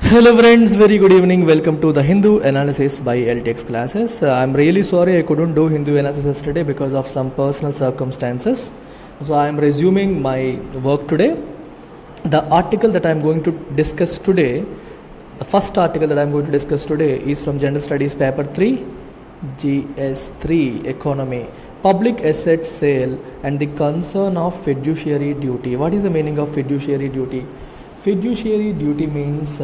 Hello friends, very good evening. Welcome to the Hindu analysis by LTX classes. I'm really sorry I couldn't do Hindu analysis yesterday because of some personal circumstances. So I am resuming my work today. The article that I am going to discuss today, the first article that I am going to discuss today is from General Studies paper 3, GS3 Economy, Public Asset Sale and the Concern of Fiduciary Duty. What is the meaning of fiduciary duty? Fiduciary duty means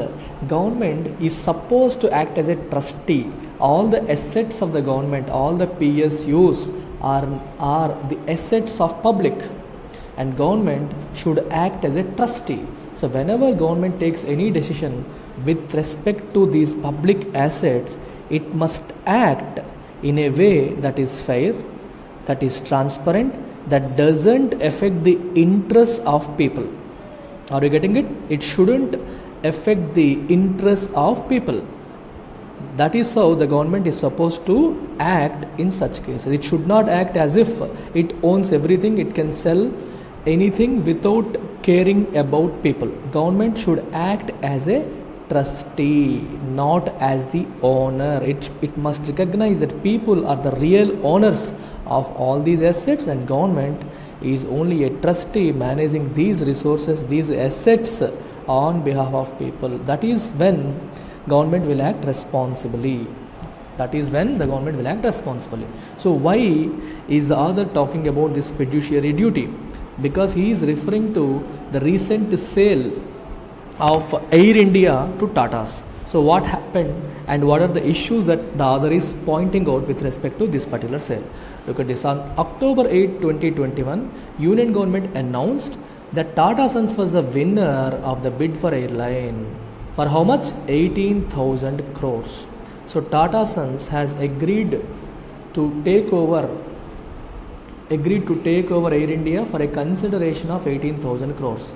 government is supposed to act as a trustee. All the assets of the government, all the PSUs are the assets of public, and government should act as a trustee. So whenever government takes any decision with respect to these public assets, it must act in a way that is fair, that is transparent, that doesn't affect the interests of people. Are you getting it? It shouldn't affect the interests of people. That is how the government is supposed to act in such cases. It should not act as if it owns everything, it can sell anything without caring about people. Government should act as a trustee, not as the owner. It must recognize that people are the real owners of all these assets, and government is only a trustee managing these resources, these assets on behalf of people. That is when government will act responsibly. That is when the government will act responsibly. So why is the author talking about this fiduciary duty? Because he is referring to the recent sale of Air India to Tatas. So what happened and what are the issues that the author is pointing out with respect to this particular sale? Look at this. On October 8, 2021, Union government announced that Tata Sons was the winner of the bid for airline. For how much? 18,000 crores. So Tata Sons has agreed to take over Air India for a consideration of 18,000 crores.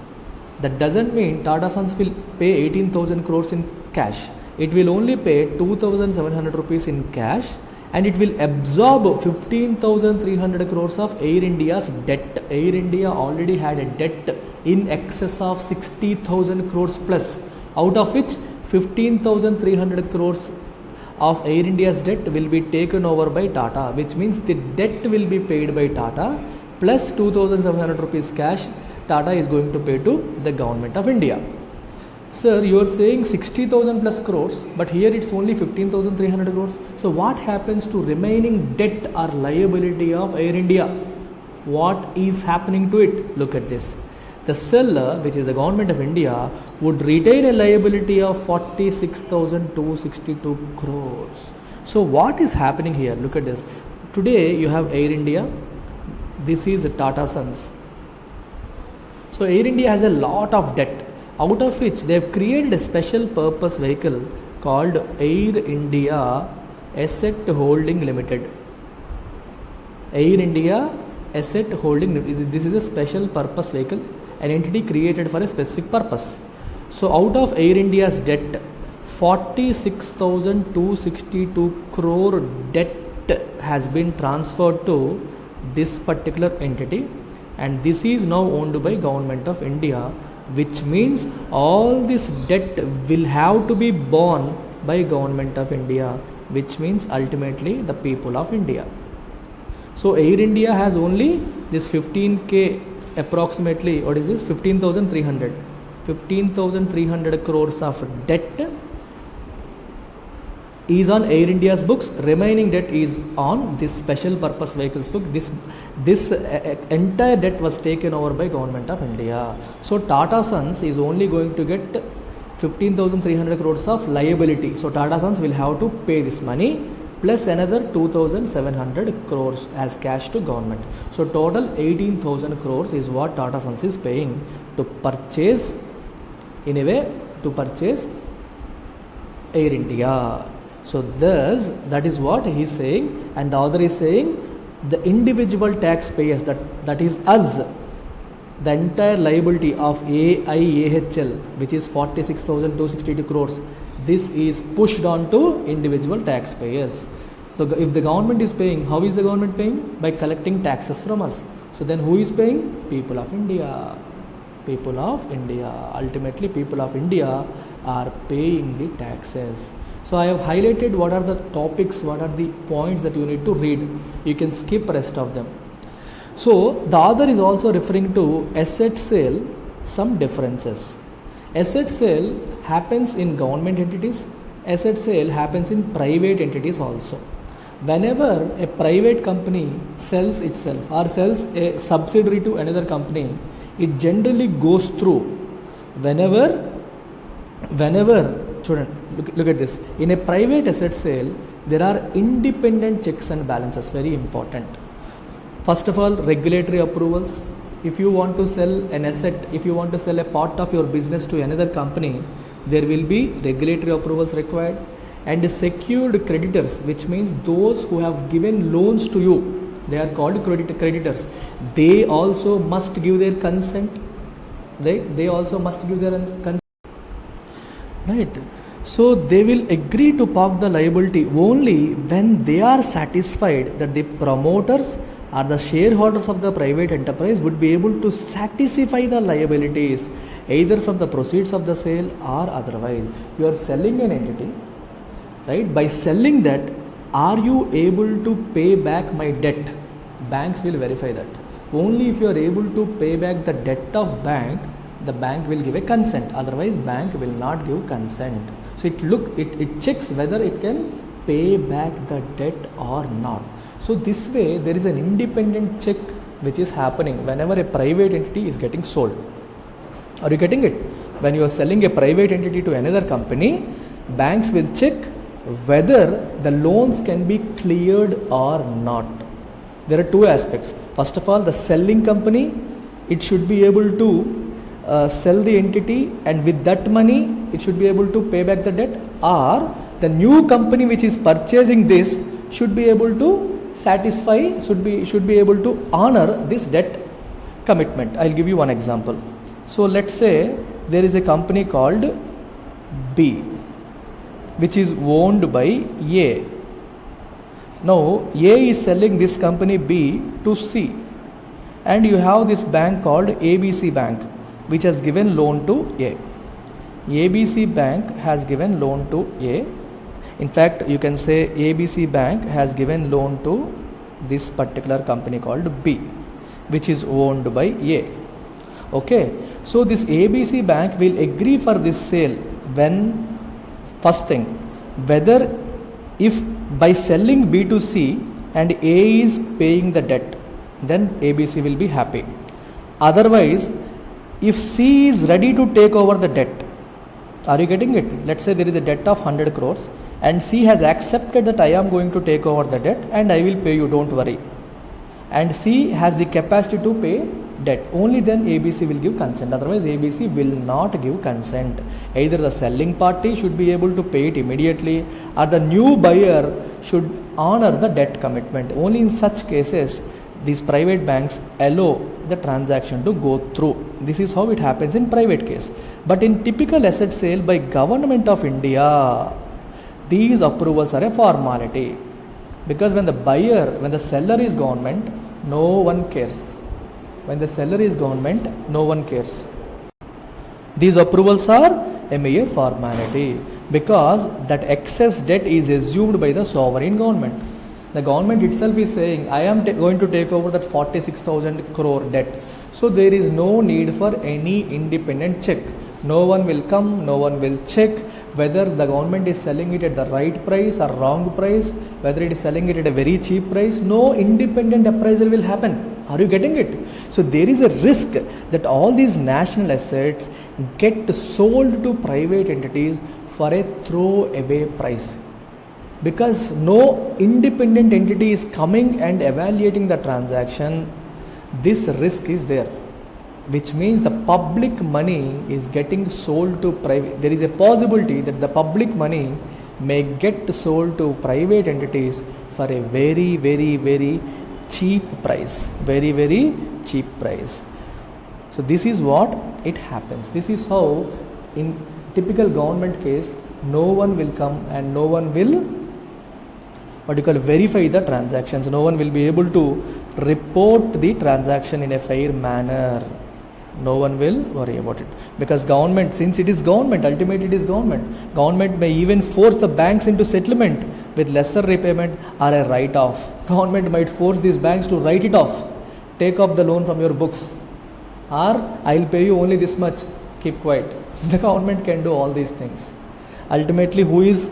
That doesn't mean Tata Sons will pay 18,000 crores in cash. It will only pay 2,700 rupees in cash, and it will absorb 15,300 crores of Air India's debt. Air India already had a debt in excess of 60,000 crores plus, out of which 15,300 crores of Air India's debt will be taken over by Tata, which means the debt will be paid by Tata plus 2,700 rupees cash Tata is going to pay to the government of India. Sir, you are saying 60,000 plus crores, but here it's only 15,300 crores. So what happens to remaining debt or liability of Air India? What is happening to it? Look at this. The seller, which is the government of India, would retain a liability of 46,262 crores. So what is happening here? Look at this. Today you have Air India. This is Tata Sons. So Air India has a lot of debt, out of which they have created a special purpose vehicle called Air India Asset Holding Limited. Air India Asset Holding Limited. This is a special purpose vehicle, an entity created for a specific purpose. So out of Air India's debt, 46,262 crore debt has been transferred to this particular entity, and this is now owned by government of India, which means all this debt will have to be borne by government of India, which means ultimately the people of India. So Air India has only this 15k approximately, what is this, 15,300 crores of debt is on Air India's books. Remaining debt is on this special purpose vehicles book. This entire debt was taken over by government of India. So Tata Sons is only going to get 15,300 crores of liability. So Tata Sons will have to pay this money plus another 2,700 crores as cash to government. So total 18,000 crores is what Tata Sons is paying to purchase, in a way, to purchase Air India. So thus, that is what he is saying, and the author is saying the individual taxpayers, that is us, the entire liability of AIAHL, which is 46,262 crores, this is pushed on to individual taxpayers. So if the government is paying, how is the government paying? By collecting taxes from us. So then who is paying? People of India. People of India. Ultimately, people of India are paying the taxes. So I have highlighted what are the topics, what are the points that you need to read. You can skip rest of them. So the author is also referring to asset sale, some differences. Asset sale happens in government entities, asset sale happens in private entities also. Whenever a private company sells itself or sells a subsidiary to another company, it generally goes through whenever student, look at this. In a private asset sale, there are independent checks and balances, very important. First of all, regulatory approvals. If you want to sell an asset, if you want to sell a part of your business to another company, there will be regulatory approvals required. And secured creditors, which means those who have given loans to you, they are called creditors. They also must give their consent, right? They also must give their consent, right? So they will agree to park the liability only when they are satisfied that the promoters or the shareholders of the private enterprise would be able to satisfy the liabilities either from the proceeds of the sale or otherwise. You are selling an entity, right? By selling that, are you able to pay back my debt? Banks will verify that. Only if you are able to pay back the debt of bank, the bank will give a consent. Otherwise, bank will not give consent. So it checks whether it can pay back the debt or not. So this way, there is an independent check which is happening whenever a private entity is getting sold. Are you getting it? When you are selling a private entity to another company, banks will check whether the loans can be cleared or not. There are two aspects. First of all, the selling company, it should be able to sell the entity, and with that money it should be able to pay back the debt, or the new company which is purchasing this should be able to satisfy, should be able to honor this debt commitment. I'll give you one example. So let's say there is a company called B which is owned by A. Now A is selling this company B to C, and you have this bank called ABC Bank which has given loan to A. ABC Bank has given loan to A. In fact, you can say ABC Bank has given loan to this particular company called B, which is owned by A. Okay, so this ABC Bank will agree for this sale when, first thing, whether if by selling B to C and A is paying the debt, then ABC will be happy. Otherwise, if C is ready to take over the debt, are you getting it? Let's say there is a debt of 100 crores and C has accepted that I am going to take over the debt and I will pay you, don't worry. And C has the capacity to pay debt. Only then ABC will give consent. Otherwise, ABC will not give consent. Either the selling party should be able to pay it immediately, or the new buyer should honor the debt commitment. Only in such cases, these private banks allow the transaction to go through. This is how it happens in private case. But in typical asset sale by Government of India, these approvals are a formality. Because when the seller is government, no one cares. When the seller is government, no one cares. These approvals are a mere formality because that excess debt is assumed by the sovereign government. The government itself is saying, I am going to take over that 46,000 crore debt. So there is no need for any independent check. No one will come, no one will check whether the government is selling it at the right price or wrong price, whether it is selling it at a very cheap price. No independent appraisal will happen. Are you getting it? So there is a risk that all these national assets get sold to private entities for a throwaway price. Because no independent entity is coming and evaluating the transaction, this risk is there, which means the public money is getting sold to private. There is a possibility that the public money may get sold to private entities for a very, very, very cheap price. Very, very cheap price. So this is what it happens. This is how in typical government case, no one will come and no one will verify the transactions. No one will be able to report the transaction in a fair manner. No one will worry about it, because government, since it is government, ultimately it is government may even force the banks into settlement with lesser repayment or a write-off. Government might force these banks to write it off, take off the loan from your books, or I'll pay you only this much, keep quiet. The government can do all these things. Ultimately, who is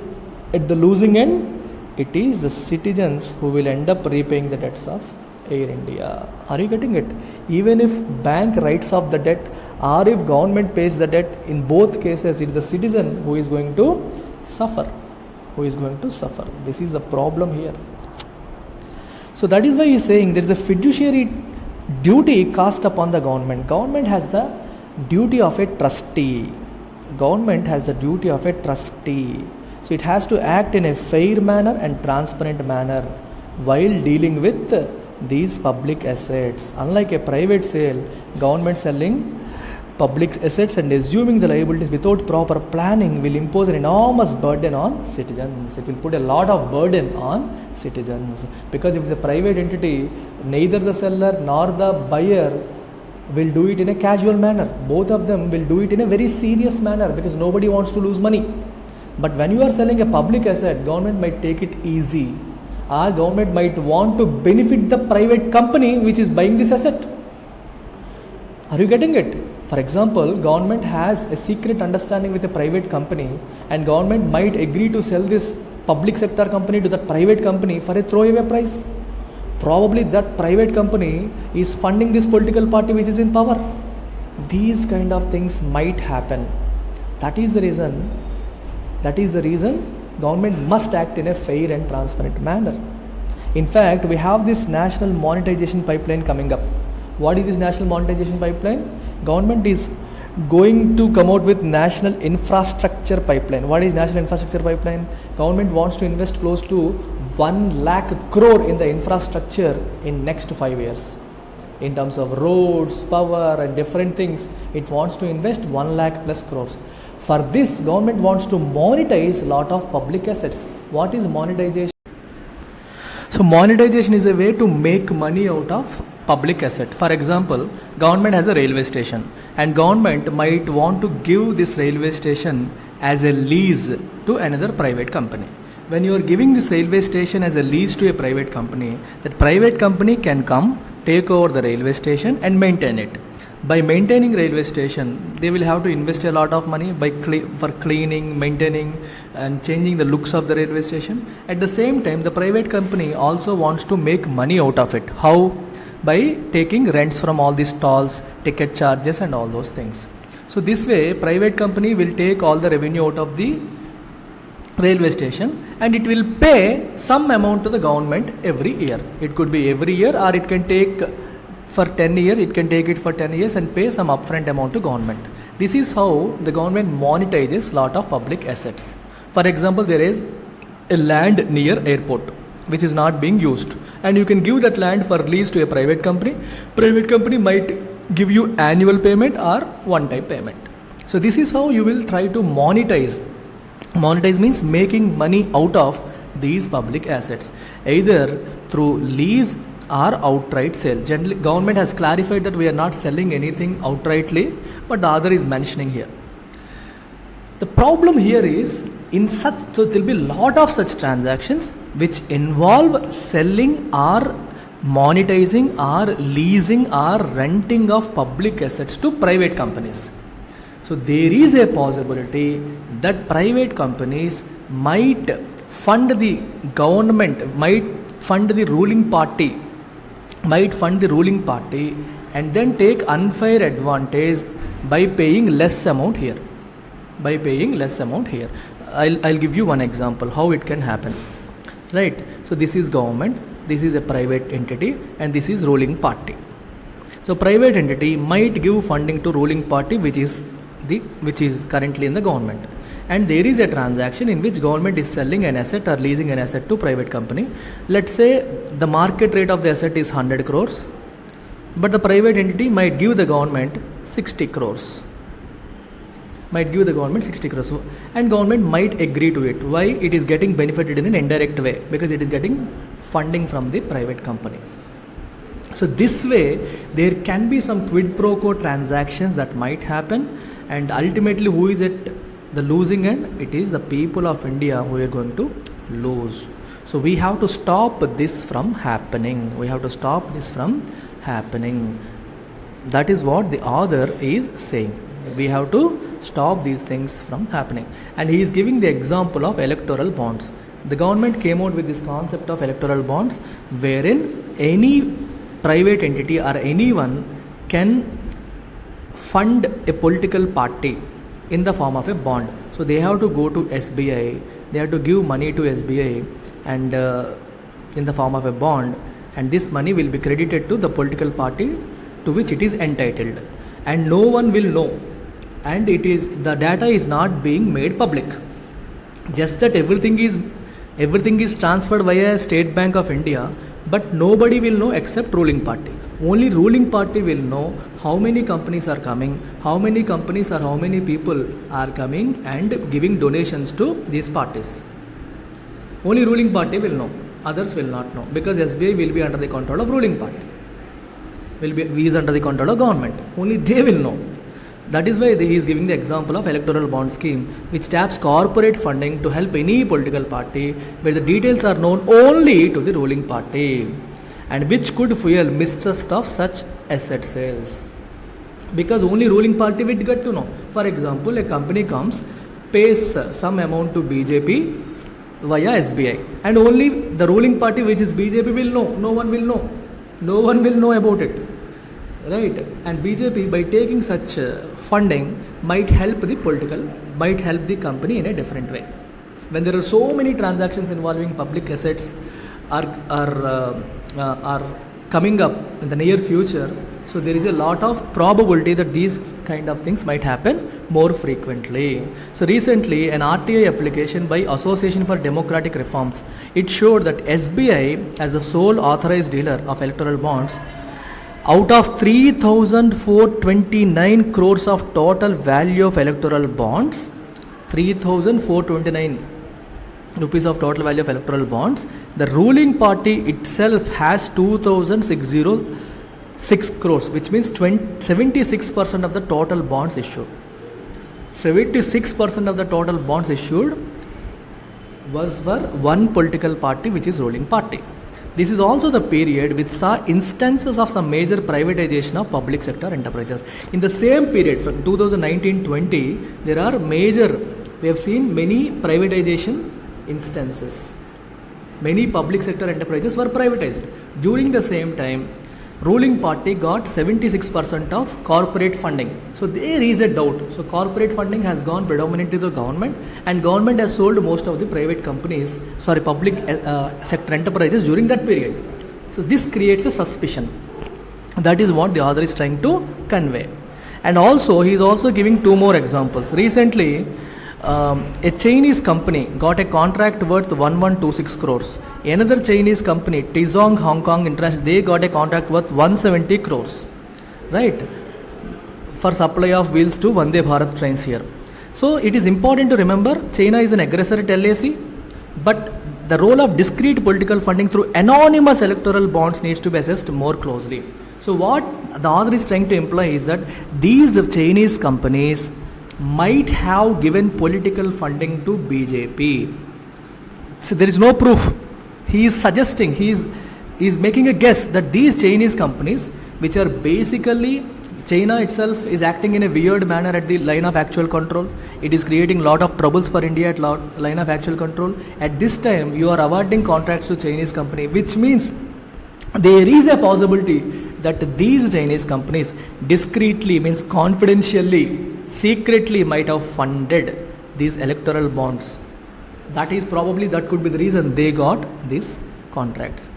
at the losing end? It is the citizens who will end up repaying the debts of Air India. Are you getting it? Even if bank writes off the debt or if government pays the debt, in both cases it is the citizen who is going to suffer. This is the problem here. So that is why he is saying there is a fiduciary duty cast upon the government. Government has the duty of a trustee. So it has to act in a fair manner and transparent manner while dealing with these public assets. Unlike a private sale, government selling public assets and assuming the liabilities without proper planning will impose an enormous burden on citizens. It will put a lot of burden on citizens, because if it's a private entity, neither the seller nor the buyer will do it in a casual manner. Both of them will do it in a very serious manner, because nobody wants to lose money. But when you are selling a public asset, government might take it easy. Our government might want to benefit the private company which is buying this asset. Are you getting it? For example, government has a secret understanding with a private company, and government might agree to sell this public sector company to that private company for a throwaway price. Probably that private company is funding this political party which is in power. These kind of things might happen. That is the reason government must act in a fair and transparent manner. In fact, we have this national monetization pipeline coming up. What is this national monetization pipeline? Government is going to come out with national infrastructure pipeline. What is national infrastructure pipeline? Government wants to invest close to 1 lakh crore in the infrastructure in next 5 years. In terms of roads, power and different things, it wants to invest 1 lakh plus crores. For this, government wants to monetize a lot of public assets. What is monetization? So monetization is a way to make money out of public asset. For example, government has a railway station, and government might want to give this railway station as a lease to another private company. When you are giving this railway station as a lease to a private company, that private company can come, take over the railway station and maintain it. By maintaining railway station, they will have to invest a lot of money for cleaning, maintaining and changing the looks of the railway station. At the same time, the private company also wants to make money out of it. How? By taking rents from all these stalls, ticket charges and all those things. So this way, private company will take all the revenue out of the railway station and it will pay some amount to the government every year. It could be every year, or it can take for 10 years, it can take it for 10 years and pay some upfront amount to government. This is how the government monetizes lot of public assets. For example, there is a land near airport which is not being used, and you can give that land for lease to a private company. Private company might give you annual payment or one-time payment. So this is how you will try to monetize. Monetize means making money out of these public assets, either through lease or outright sale. Generally, government has clarified that we are not selling anything outrightly, but the other is mentioning here. The problem here is, so there will be lot of such transactions which involve selling or monetizing or leasing or renting of public assets to private companies. So there is a possibility that private companies might fund the government, might fund the ruling party and then take unfair advantage by paying less amount here. I'll give you one example how it can happen. Right? So this is government, this is a private entity, and this is ruling party. So private entity might give funding to ruling party which is currently in the government, and there is a transaction in which government is selling an asset or leasing an asset to private company. Let's say the market rate of the asset is 100 crores, but the private entity might give the government 60 crores. And government might agree to it. Why? It is getting benefited in an indirect way, because it is getting funding from the private company. So this way there can be some quid pro quo transactions that might happen, and ultimately who is at the losing end? It is the people of India who are going to lose. So we have to stop this from happening. We have to stop this from happening. That is what the author is saying. We have to stop these things from happening. And he is giving the example of electoral bonds. The government came out with this concept of electoral bonds, wherein any private entity or anyone can fund a political party in the form of a bond. So they have to go to SBI, they have to give money to SBI and in the form of a bond, and this money will be credited to the political party to which it is entitled, and no one will know, and the data is not being made public. Just that everything is transferred via State Bank of India, but nobody will know except ruling party. Only ruling party will know how many companies are coming, how many companies or how many people are coming and giving donations to these parties. Only ruling party will know, others will not know, because SBI will be under the control of ruling party, is under the control of government. Only they will know. That is why he is giving the example of electoral bond scheme, which taps corporate funding to help any political party, where the details are known only to the ruling party, and which could fuel mistrust of such asset sales, because only ruling party will get to know. For example, a company comes, pays some amount to BJP via SBI, and only the ruling party, which is BJP, will know. No one will know about it, right? And BJP, by taking such funding, might help the company in a different way. When there are so many transactions involving public assets are coming up in the near future, so there is a lot of probability that these kind of things might happen more frequently. So recently, an RTI application by Association for Democratic Reforms, it showed that SBI, as the sole authorized dealer of electoral bonds, out of 3,429 crores of total value of electoral bonds, 3,429 rupees of total value of electoral bonds, the ruling party itself has 2,606 crores, which means 76% of the total bonds issued. 76% of the total bonds issued was for one political party, which is ruling party. This is also the period which saw instances of some major privatization of public sector enterprises. In the same period, from 2019-20, we have seen many privatization instances. Many public sector enterprises were privatized. During the same time, ruling party got 76% of corporate funding. So there is a doubt. So corporate funding has gone predominantly to the government, and government has sold most of the public sector enterprises during that period. So this creates a suspicion. That is what the author is trying to convey. And also he is also giving two more examples. Recently, a Chinese company got a contract worth 1126 crores. Another Chinese company, Tizong Hong Kong International, they got a contract worth 170 crores, right, for supply of wheels to Vande Bharat trains here. So it is important to remember, China is an aggressor at LAC, but the role of discrete political funding through anonymous electoral bonds needs to be assessed more closely. So what the author is trying to imply is that these Chinese companies might have given political funding to BJP. So there is no proof. He is suggesting, he is making a guess that these Chinese companies, which are basically, China itself is acting in a weird manner at the line of actual control. It is creating a lot of troubles for India at line of actual control. At this time, you are awarding contracts to Chinese company, which means there is a possibility that these Chinese companies discreetly, means confidentially, secretly might have funded these electoral bonds. That could be the reason they got these contracts.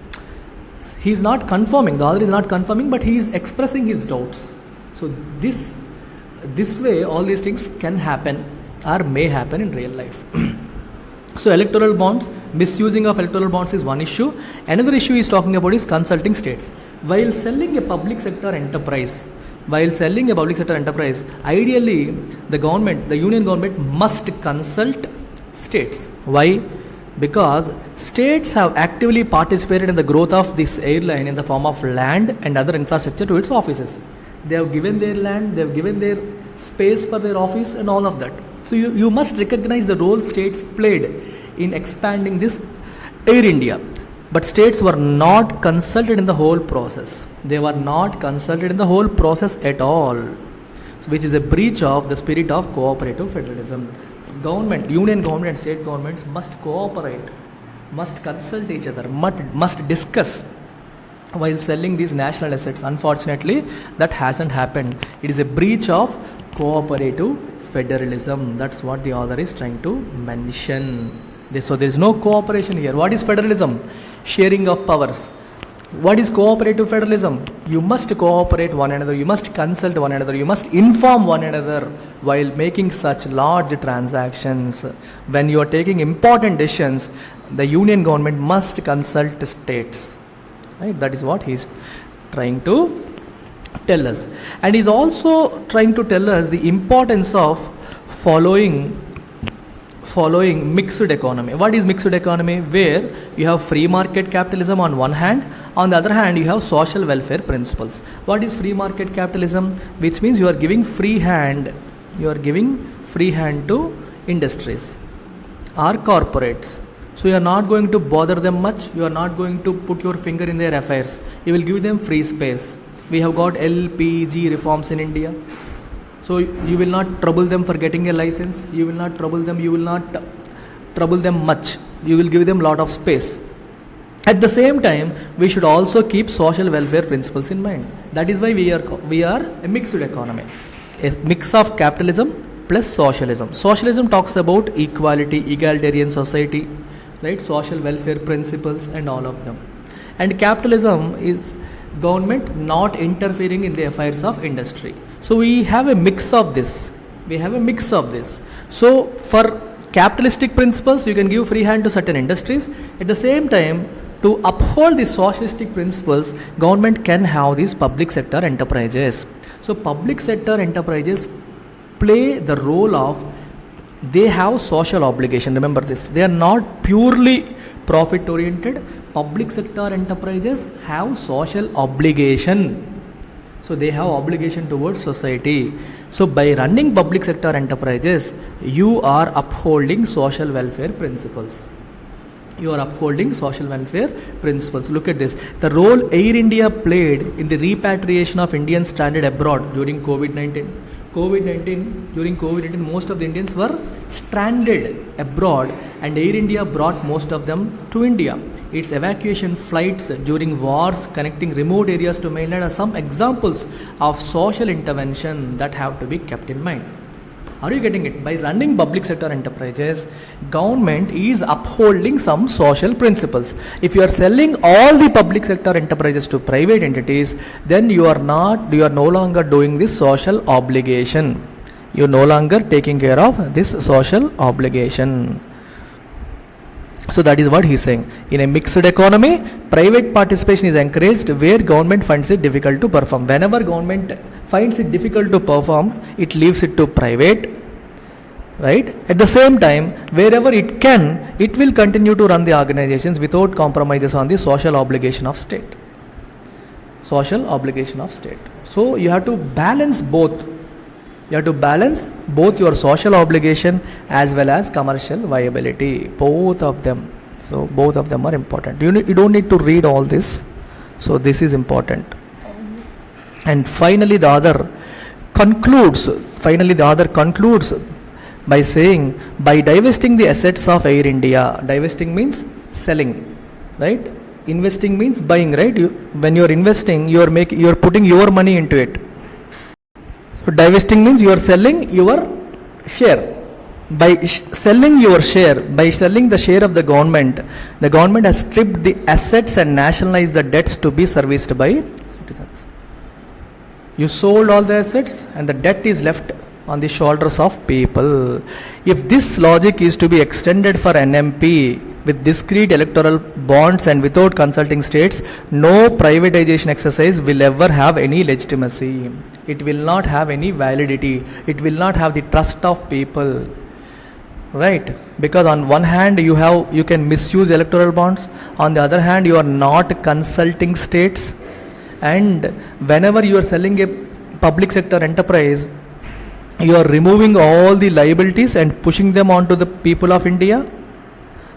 He is not confirming, the author is not confirming, but he is expressing his doubts. So this way all these things can happen or may happen in real life. So electoral bonds, misusing of electoral bonds is one issue. Another issue he is talking about is consulting states. While selling a public sector enterprise, ideally the union government must consult states. Why? Because states have actively participated in the growth of this airline in the form of land and other infrastructure to its offices. They have given their land, they have given their space for their office and all of that. So you must recognize the role states played in expanding this Air India. But states were not consulted in the whole process. They were not consulted in the whole process at all, which is a breach of the spirit of cooperative federalism. Government, union government and state governments must cooperate, must consult each other, must discuss while selling these national assets. Unfortunately, that hasn't happened. It is a breach of cooperative federalism. That's what the author is trying to mention. So there is no cooperation here. What is federalism? Sharing of powers. What is cooperative federalism? You must cooperate one another, you must consult one another, you must inform one another while making such large transactions. When you are taking important decisions, the union government must consult states. Right? That is what he is trying to tell us. And he is also trying to tell us the importance of following mixed economy. What is mixed economy? Where you have free market capitalism on one hand, on the other hand you have social welfare principles. What is free market capitalism? Which means you are giving free hand to industries or corporates. So you are not going to bother them much, you are not going to put your finger in their affairs, you will give them free space. We have got LPG reforms in India. So you will not trouble them for getting a license, you will not trouble them much, you will give them lot of space. At the same time, we should also keep social welfare principles in mind. That is why we are a mixed economy, a mix of capitalism plus socialism. Socialism talks about equality, egalitarian society, right? Social welfare principles and all of them. And capitalism is government not interfering in the affairs of industry. So we have a mix of this. So for capitalistic principles, you can give free hand to certain industries. At the same time, to uphold the socialistic principles, government can have these public sector enterprises. So public sector enterprises play the role of, they have social obligation. Remember this. They are not purely profit oriented. Public sector enterprises have social obligation. So they have obligation towards society. So by running public sector enterprises, you are upholding social welfare principles. Look at this. The role Air India played in the repatriation of Indians stranded abroad during COVID-19. During COVID-19, most of the Indians were stranded abroad and Air India brought most of them to India. Its evacuation flights during wars connecting remote areas to mainland are some examples of social intervention that have to be kept in mind. Are you getting it? By running public sector enterprises, government is upholding some social principles. If you are selling all the public sector enterprises to private entities, then you are no longer doing this social obligation. You are no longer taking care of this social obligation. So that is what he is saying. In a mixed economy, private participation is encouraged where government finds it difficult to perform. Whenever government finds it difficult to perform, it leaves it to private. Right? At the same time, wherever it can, it will continue to run the organizations without compromises on the social obligation of state. So you have to balance both. You have to balance both your social obligation as well as commercial viability. Both of them. So both of them are important. You don't need to read all this. So this is important. And finally the author concludes by saying, by divesting the assets of Air India, divesting means selling, right? Investing means buying, right? When you are investing, you are putting your money into it. So divesting means you are selling your share. By selling your share, by selling the share of the government has stripped the assets and nationalized the debts to be serviced by citizens. You sold all the assets and the debt is left on the shoulders of people. If this logic is to be extended for NMP with discrete electoral bonds and without consulting states, no privatization exercise will ever have any legitimacy. It will not have any validity. It will not have the trust of people. right? Because on one hand you can misuse electoral bonds, on the other hand you are not consulting states, and whenever you are selling a public sector enterprise, you are removing all the liabilities and pushing them onto the people of India,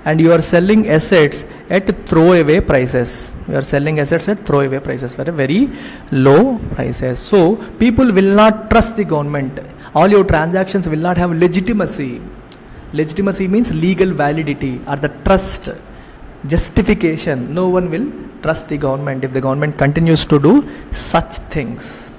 and you are selling assets at throwaway prices. You are selling assets at throwaway prices for a very low prices. So people will not trust the government. All your transactions will not have legitimacy. Legitimacy means legal validity or the trust, justification. No one will trust the government if the government continues to do such things.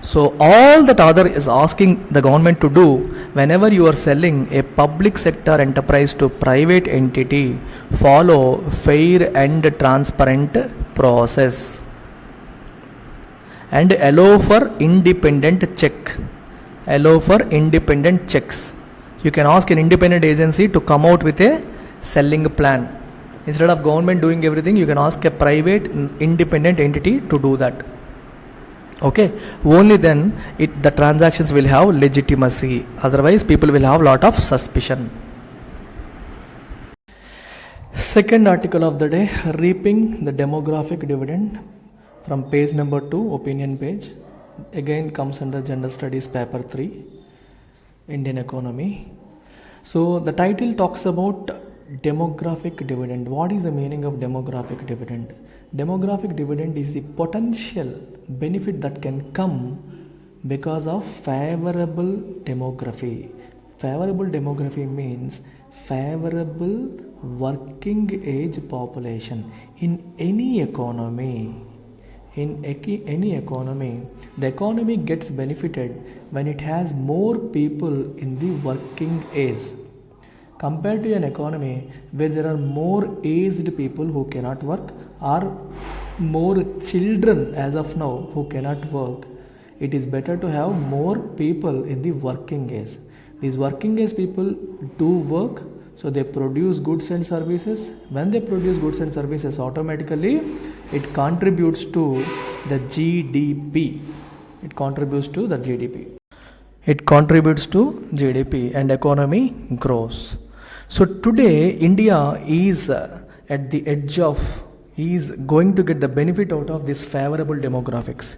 So all that other is asking the government to do, whenever you are selling a public sector enterprise to private entity, follow fair and transparent process and allow for independent check. Allow for independent checks. You can ask an independent agency to come out with a selling plan. Instead of government doing everything, you can ask a private independent entity to do that. Okay, only then the transactions will have legitimacy. Otherwise people will have lot of suspicion. Second article of the day, reaping the demographic dividend, from page number 2, opinion page. Again comes under General Studies paper 3, Indian economy. So the title talks about demographic dividend. What is the meaning of demographic dividend? Demographic dividend is the potential benefit that can come because of favorable demography. Favorable demography means favorable working age population in any economy. In any economy, the economy gets benefited when it has more people in the working age compared to an economy where there are more aged people who cannot work or more children as of now who cannot work. It is better to have more people in the working age. These working age people do work, so they produce goods and services. When they produce goods and services, automatically it contributes to the GDP. It contributes to the GDP. It contributes to GDP and economy grows. So today India is at the edge of, is going to get the benefit out of this favorable demographics.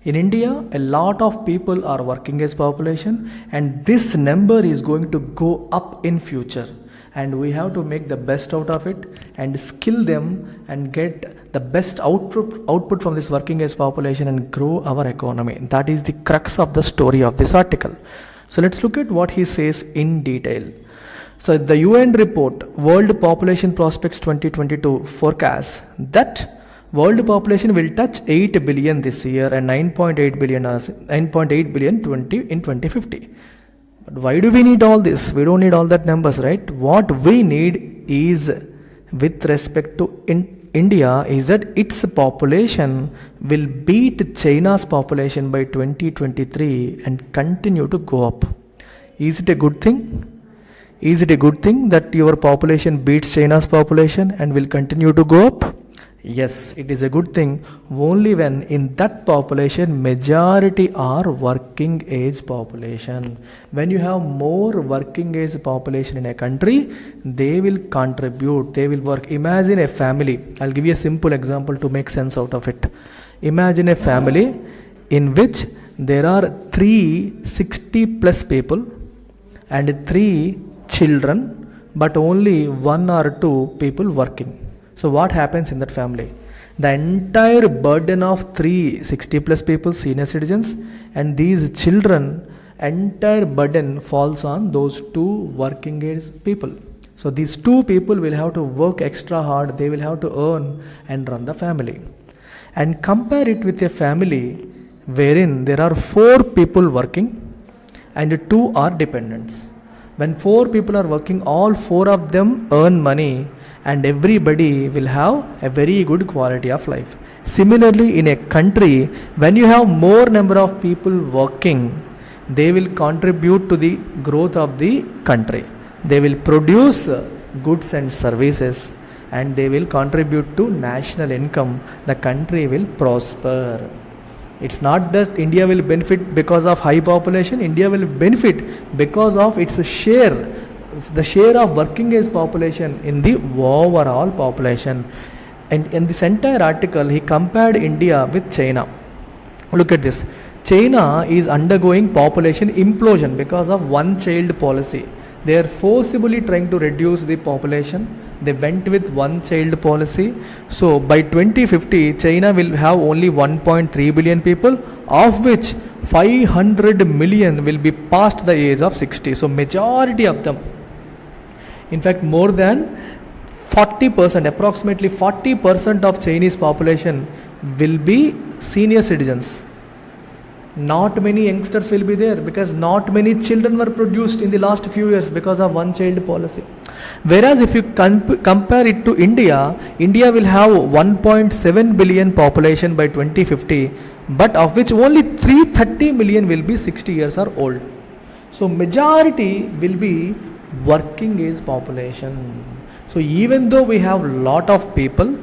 In India, a lot of people are working age population, and this number is going to go up in future. And we have to make the best out of it and skill them and get the best output from this working age population and grow our economy. That is the crux of the story of this article. So let's look at what he says in detail. So the UN report, World Population Prospects 2022 forecasts that world population will touch 8 billion this year and 9.8 billion in 2050. But why do we need all this? We don't need all that numbers, right? What we need is, with respect to India, is that its population will beat China's population by 2023 and continue to go up. Is it a good thing? Is it a good thing that your population beats China's population and will continue to go up? Yes, it is a good thing only when in that population majority are working age population. When you have more working age population in a country, they will contribute, they will work. Imagine a family. I'll give you a simple example to make sense out of it. Imagine a family in which there are 360 plus people and 3 children, but only 1 or 2 people working. So what happens in that family? The entire burden of 360 plus people, senior citizens, and these children, entire burden falls on those 2 working age people. So these 2 people will have to work extra hard, they will have to earn and run the family. And compare it with a family wherein there are 4 people working and 2 are dependents. When 4 people are working, all 4 of them earn money and everybody will have a very good quality of life. Similarly, in a country, when you have more number of people working, they will contribute to the growth of the country. They will produce goods and services and they will contribute to national income. The country will prosper. It's not that India will benefit because of high population. India will benefit because of its share the share of working age population in the overall population. And in this entire article, he compared India with China. Look at this. China is undergoing population implosion because of one child policy. They are forcibly trying to reduce the population. They went with one child policy. So by 2050, China will have only 1.3 billion people, of which 500 million will be past the age of 60. So majority of them, in fact more than 40%, approximately 40% of Chinese population will be senior citizens. Not many youngsters will be there because not many children were produced in the last few years because of one child policy. Whereas if you compare it to India, India will have 1.7 billion population by 2050, but of which only 330 million will be 60 years or old. So majority will be working age population. So even though we have lot of people,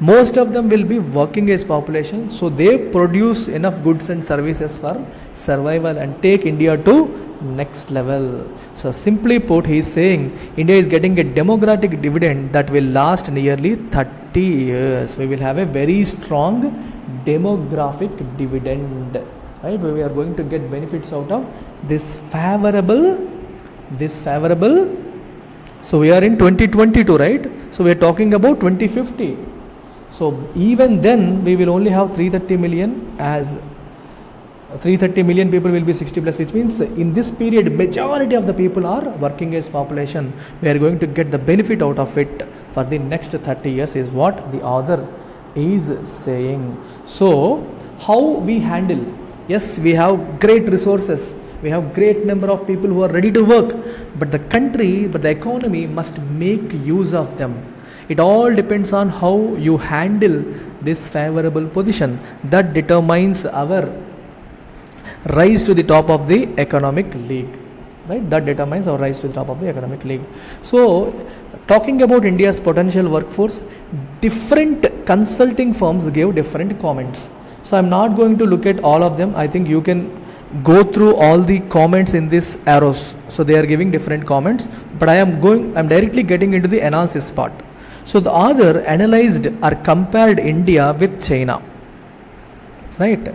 most of them will be working age population, so they produce enough goods and services for survival and take India to next level. So simply put, he is saying India is getting a demographic dividend that will last nearly 30 years. We will have a very strong demographic dividend, right? We are going to get benefits out of this favorable. So we are in 2022, right? So we are talking about 2050. So even then we will only have 330 million, as 330 million people will be 60 plus, which means in this period majority of the people are working age population. We are going to get the benefit out of it for the next 30 years is what the author is saying. So how we handle? Yes, we have great resources. We have great number of people who are ready to work, but the country, but the economy must make use of them. It all depends on how you handle this favorable position that determines our rise to the top of the economic league, right? That determines our rise to the top of the economic league. So talking about India's potential workforce, different consulting firms gave different comments. So I'm not going to look at all of them. I think you can go through all the comments in this arrows. So they are giving different comments, but I'm directly getting into the analysis part. So the author analyzed or compared India with China, right?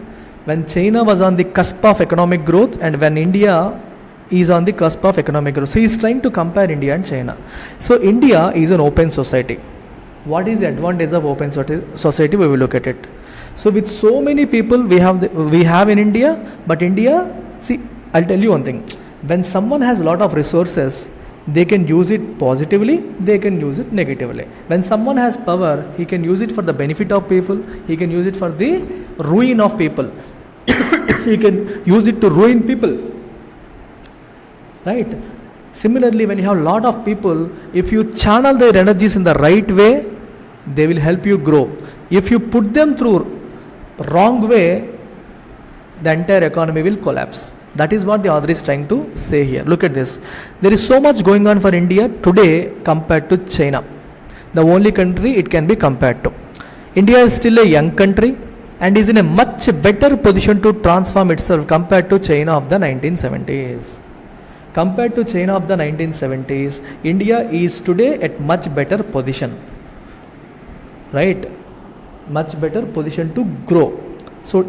When China was on the cusp of economic growth and when India is on the cusp of economic growth. So he is trying to compare India and China. So India is an open society. What is the advantage of open society? We will look at it. So with so many people we have in India, but India, see, I'll tell you one thing. When someone has a lot of resources, they can use it positively, they can use it negatively. When someone has power, he can use it for the benefit of people, he can use it for the ruin of people. He can use it to ruin people, right? Similarly, when you have a lot of people, if you channel their energies in the right way, they will help you grow. If you put them through wrong way, the entire economy will collapse. That is what the author is trying to say here. Look at this. There is so much going on for India today compared to China, the only country it can be compared to. India is still a young country and is in a much better position to transform itself compared to China of the 1970s. Compared to China of the 1970s, India is today at much better position, right? Much better position to grow. So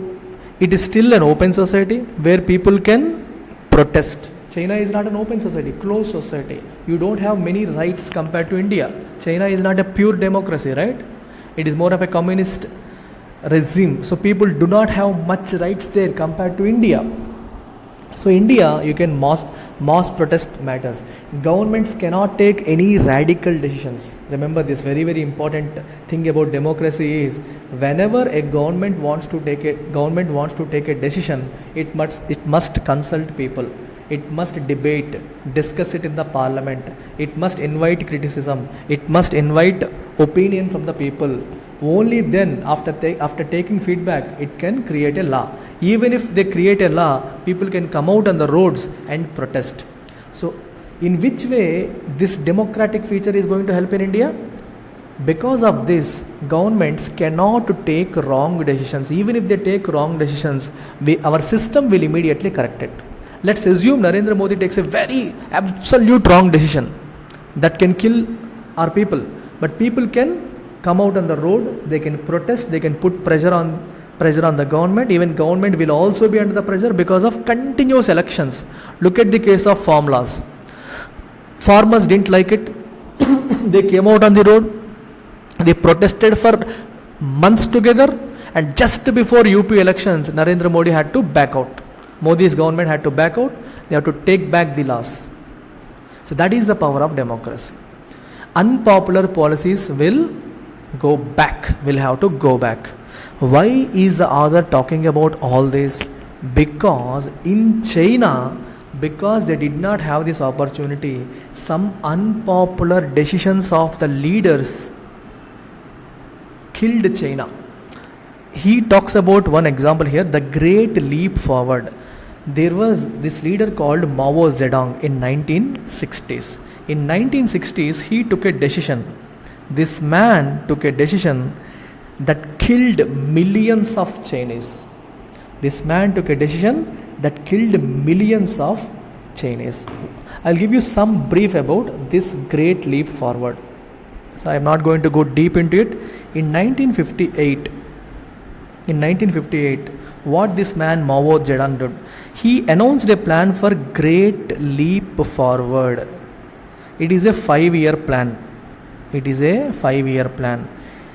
it is still an open society where people can protest. China is not an open society, closed society. You don't have many rights compared to India. China is not a pure democracy, right? It is more of a communist regime. So people do not have much rights there compared to India. So India, you can mass protest matters. Governments cannot take any radical decisions. Remember this very, very important thing about democracy is whenever a government wants to take a decision, it must consult people. It must debate, discuss it in the parliament. It must invite criticism. It must invite opinion from the people. Only then, after taking feedback, it can create a law. Even if they create a law, people can come out on the roads and protest. So, in which way this democratic feature is going to help in India? Because of this, governments cannot take wrong decisions. Even if they take wrong decisions, our system will immediately correct it. Let's assume Narendra Modi takes a very absolute wrong decision that can kill our people. But people can come out on the road, they can protest, they can put pressure on the government. Even government will also be under the pressure because of continuous elections. Look at the case of farm laws. Farmers didn't like it. They came out on the road. They protested for months together, and just before UP elections, Narendra Modi had to back out. Modi's government had to back out. They have to take back the laws. So that is the power of democracy. Unpopular policies will go back, will have to go back. Why is the author talking about all this? Because in China, because they did not have this opportunity, some unpopular decisions of the leaders killed China. He talks about one example here, the Great Leap Forward. There was this leader called Mao Zedong in 1960s. In 1960s, he took a decision. This man took a decision that killed millions of Chinese. This man took a decision that killed millions of Chinese. I'll give you some brief about this Great Leap Forward. So I am not going to go deep into it. In 1958, what this man Mao Zedong did, he announced a plan for Great Leap Forward. It is a 5-year plan. It is a 5-year plan.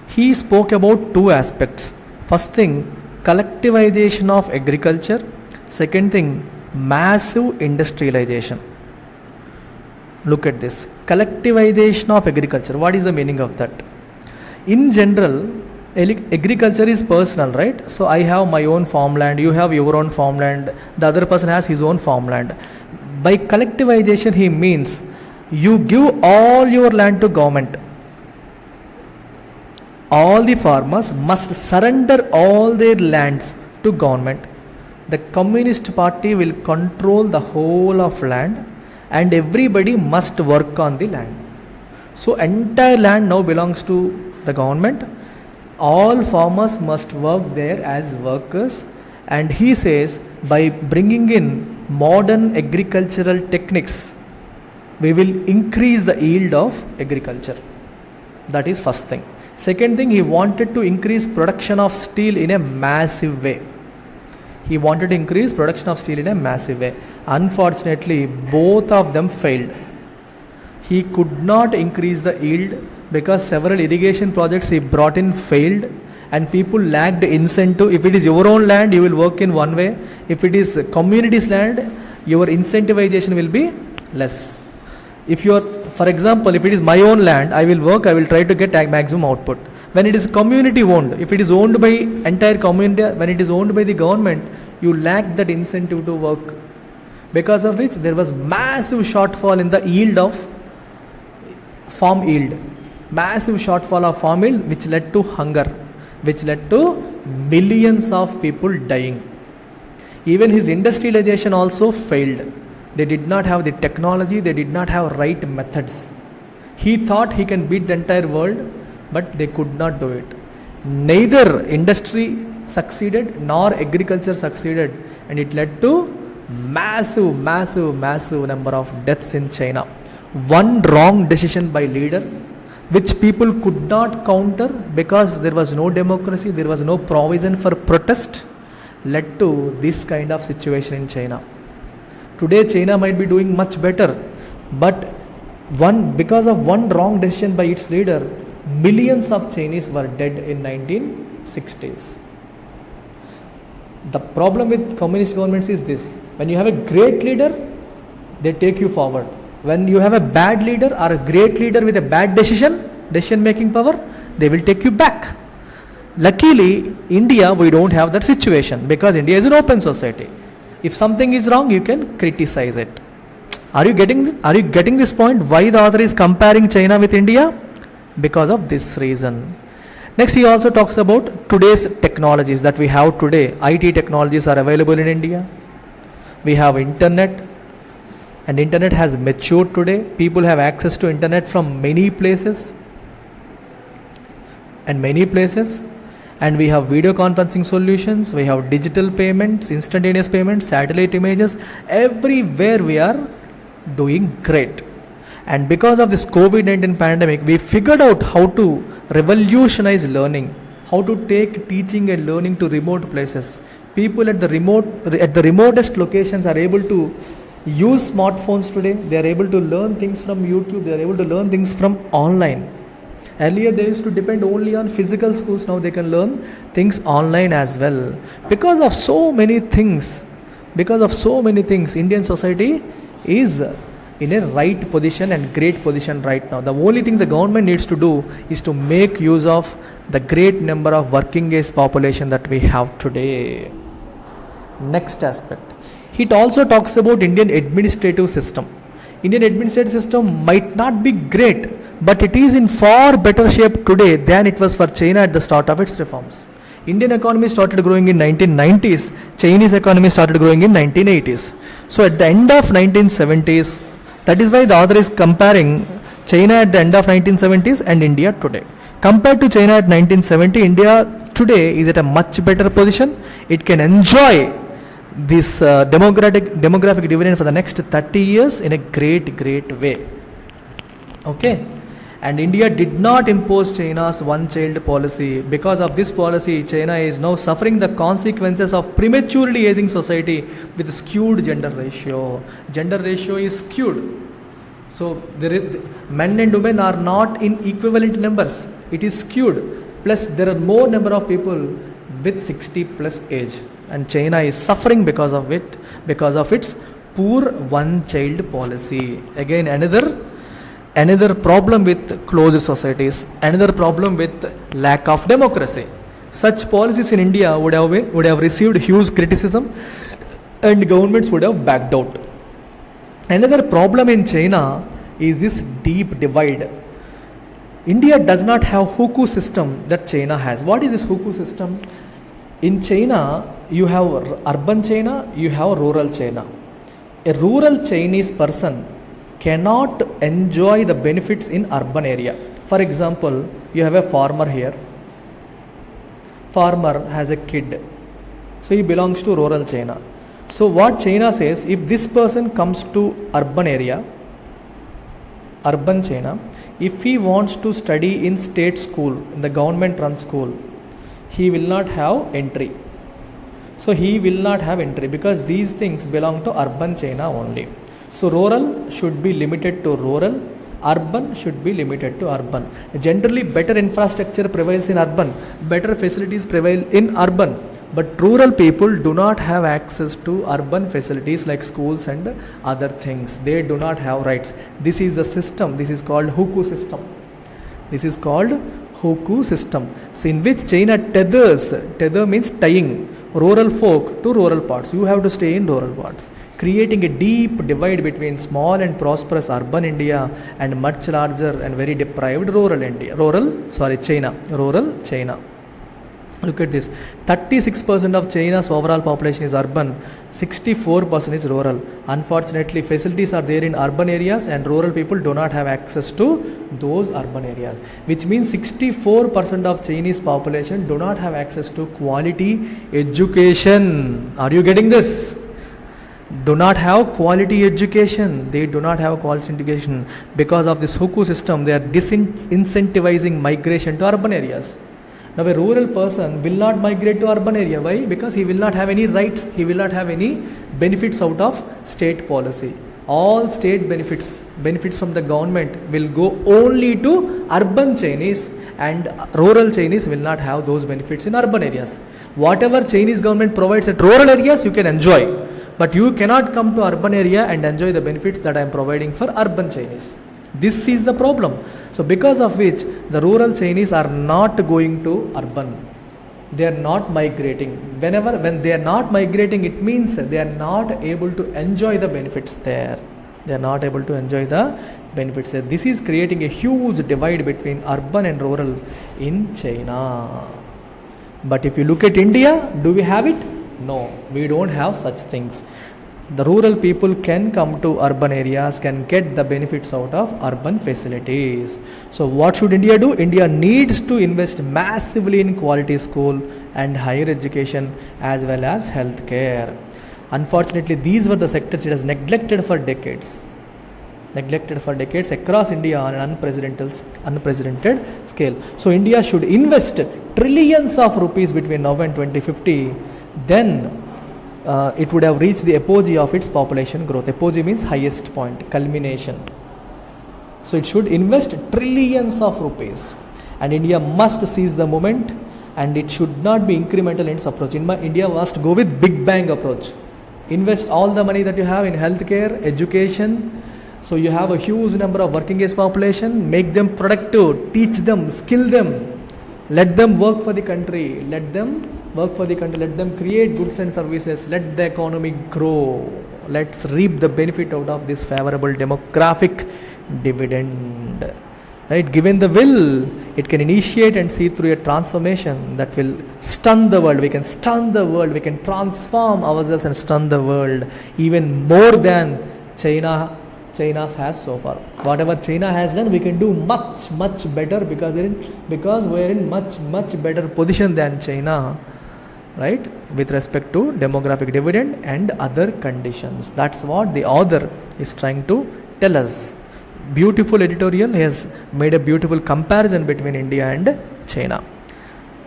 He spoke about two aspects. First thing, collectivization of agriculture. Second thing, massive industrialization. Look at this. Collectivization of agriculture. What is the meaning of that? In general, agriculture is personal, right? So I have my own farmland, you have your own farmland, the other person has his own farmland. By collectivization, he means you give all your land to government. All the farmers must surrender all their lands to government. The Communist Party will control the whole of land, and everybody must work on the land. So entire land now belongs to the government. All farmers must work there as workers, and he says by bringing in modern agricultural techniques, we will increase the yield of agriculture. That is first thing. Second thing, he wanted to increase production of steel in a massive way. Unfortunately, both of them failed. He could not increase the yield because several irrigation projects he brought in failed, and people lacked incentive. If it is your own land, you will work in one way. If it is community's land, your incentivization will be less. For example, if it is my own land, I will work, I will try to get maximum output. When it is community owned, if it is owned by entire community, when it is owned by the government, you lack that incentive to work. Because of which there was massive shortfall in the yield of farm yield. Massive shortfall of farm yield, which led to hunger, which led to millions of people dying. Even his industrialization also failed. They did not have the technology, they did not have right methods. He thought he can beat the entire world, but they could not do it. Neither industry succeeded nor agriculture succeeded, and it led to massive number of deaths in China. One wrong decision by leader, which people could not counter because there was no democracy, there was no provision for protest, led to this kind of situation in China. Today China might be doing much better, but because of one wrong decision by its leader, millions of Chinese were dead in 1960s. The problem with communist governments is this: when you have a great leader, they take you forward. When you have a bad leader or a great leader with a bad decision making power, they will take you back. Luckily, India, we don't have that situation because India is an open society. If something is wrong, you can criticize it. Are you getting this point? Why the author is comparing China with India? Because of this reason. Next, he also talks about today's technologies that we have today. IT technologies are available in India. We have internet, and internet has matured today. People have access to internet from many places. And we have video conferencing solutions, we have digital payments, instantaneous payments, satellite images. Everywhere we are doing great. And because of this COVID-19 pandemic, we figured out how to revolutionize learning, how to take teaching and learning to remote places. People at the remotest locations are able to use smartphones today. They are able to learn things from YouTube. They are able to learn things from online. Earlier they used to depend only on physical schools. Now they can learn things online as well. Because of so many things, Indian society is in a right position and great position right now. The only thing the government needs to do is to make use of the great number of working age population that we have today. Next aspect. It also talks about Indian administrative system. Indian administrative system might not be great, but it is in far better shape today than it was for China at the start of its reforms. Indian economy started growing in 1990s. Chinese economy started growing in 1980s. So at the end of 1970s, that is why the author is comparing China at the end of 1970s and India today. Compared to China at 1970, India today is at a much better position. It can enjoy this demographic dividend for the next 30 years in a great way. Okay. And India did not impose China's one-child policy. Because of this policy, China is now suffering the consequences of prematurely aging society with skewed gender ratio. Gender ratio is skewed. So men and women are not in equivalent numbers. It is skewed. Plus there are more number of people with 60 plus age. And China is suffering because of its poor one-child policy. Again, another problem with closed societies, another problem with lack of democracy. Such policies in India would have received huge criticism and governments would have backed out. Another problem in China is this deep divide. India does not have hukou system that China has. What is this hukou system? In China, you have urban China, you have rural China. A rural Chinese person cannot enjoy the benefits in urban area. For example, you have a farmer here. Farmer has a kid. So he belongs to rural China. So what China says, if this person comes to urban China, if he wants to study in state school, in the government run school, he will not have entry. So he will not have entry because these things belong to urban China only. So rural should be limited to rural, urban should be limited to urban. Generally better infrastructure prevails in urban, better facilities prevail in urban, but rural people do not have access to urban facilities like schools and other things. They do not have rights. This is the system, this is called hukou system. So in which China tether means tying rural folk to rural parts. You have to stay in rural parts, creating a deep divide between small and prosperous urban India and much larger and very deprived rural China. Look at this. 36% of China's overall population is urban, 64% is rural. Unfortunately, facilities are there in urban areas and rural people do not have access to those urban areas, which means 64% of Chinese population do not have access to quality education. Are you getting this? Do not have quality education. They do not have quality education. Because of this hukou system, they are disincentivizing migration to urban areas. Now a rural person will not migrate to urban area. Why? Because he will not have any rights. He will not have any benefits out of state policy. All state benefits from the government will go only to urban Chinese, and rural Chinese will not have those benefits in urban areas. Whatever Chinese government provides at rural areas, you can enjoy. But you cannot come to urban area and enjoy the benefits that I am providing for urban Chinese. This is the problem. So because of which the rural Chinese are not going to urban. They are not migrating. When they are not migrating, it means they are not able to enjoy the benefits there. They are not able to enjoy the benefits there. This is creating a huge divide between urban and rural in China. But if you look at India, do we have it? No, we don't have such things. the rural people can come to urban areas, can get the benefits out of urban facilities. So what should India do? India needs to invest massively in quality school and higher education as well as healthcare. Unfortunately, these were the sectors it has neglected for decades across India on an unprecedented scale. So India should invest trillions of rupees between now and 2050. Then it would have reached the apogee of its population growth. Apogee means highest point, culmination. So it should invest trillions of rupees, and India must seize the moment, and it should not be incremental in its approach. India must go with big bang approach. Invest all the money that you have in healthcare, education. So you have a huge number of working age population, make them productive, teach them, skill them, let them work for the country, let them create goods and services, let the economy grow. Let's reap the benefit out of this favorable demographic dividend. Right? Given the will, it can initiate and see through a transformation that will stun the world. We can stun the world, we can transform ourselves and stun the world even more than China's has so far. Whatever China has done, we can do much better because we're in much better position than China, right, with respect to demographic dividend and other conditions. That's what the author is trying to tell us. Beautiful editorial. He has made a beautiful comparison between India and China.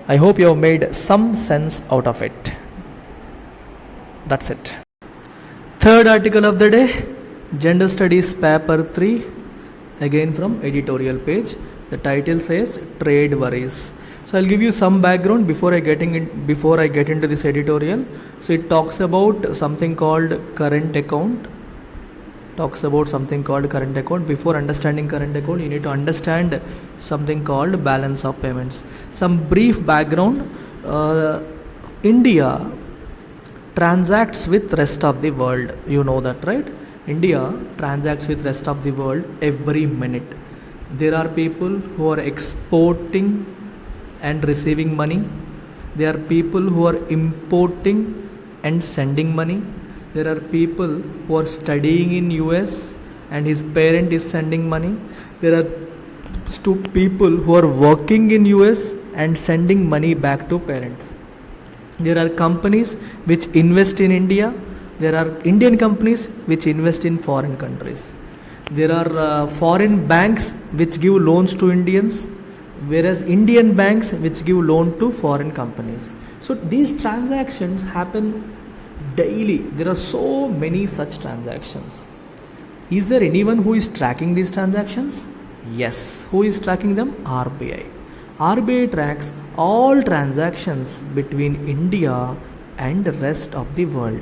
I hope you have made some sense out of it. That's it. Third article of the day, Gender Studies Paper 3, again from editorial page. The title says Trade Worries. So I'll give you some background before I get into this editorial. So it talks about something called current account. Before understanding current account, you need to understand something called balance of payments. Some brief background. India transacts with rest of the world. You know that, right? India transacts with rest of the world every minute. There are people who are exporting and receiving money. There are people who are importing and sending money. There are people who are studying in US and his parent is sending money. There are people who are working in US and sending money back to parents. There are companies which invest in India. There are Indian companies which invest in foreign countries. There are foreign banks which give loans to Indians, whereas Indian banks which give loan to foreign companies. So these transactions happen daily. There are so many such transactions. Is there anyone who is tracking these transactions? Yes. Who is tracking them? RBI. RBI tracks all transactions between India and the rest of the world.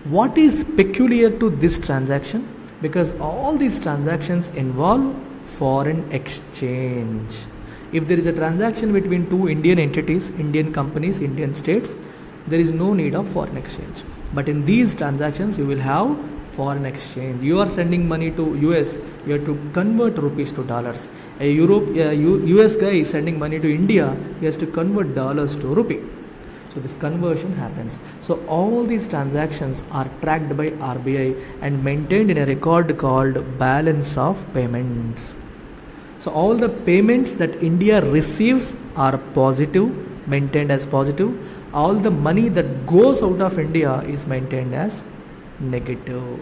What is peculiar to this transaction? Because all these transactions involve foreign exchange. If there is a transaction between two Indian entities, Indian companies, Indian states, there is no need of foreign exchange. But in these transactions, you will have foreign exchange. You are sending money to US, you have to convert rupees to dollars. A US guy is sending money to India, he has to convert dollars to rupee. So this conversion happens. So all these transactions are tracked by RBI and maintained in a record called balance of payments. So all the payments that India receives are positive, maintained as positive. All the money that goes out of India is maintained as negative.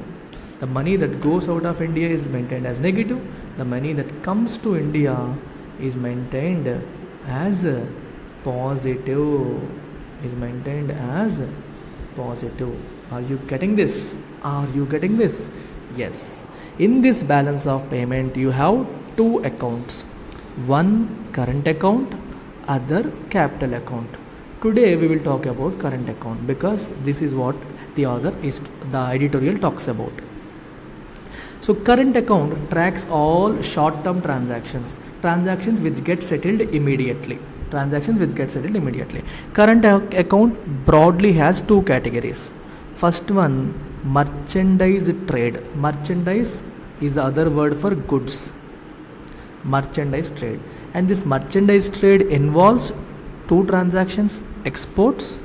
The money that goes out of India is maintained as negative. The money that comes to India is maintained as positive. Are you getting this? Yes. In this balance of payment, you have two accounts. One current account, other capital account. Today we will talk about current account because this is what the editorial talks about. So current account tracks all short-term transactions which get settled immediately. Current account broadly has two categories. First one, merchandise trade. Merchandise is the other word for goods. Merchandise trade. And this merchandise trade involves two transactions, exports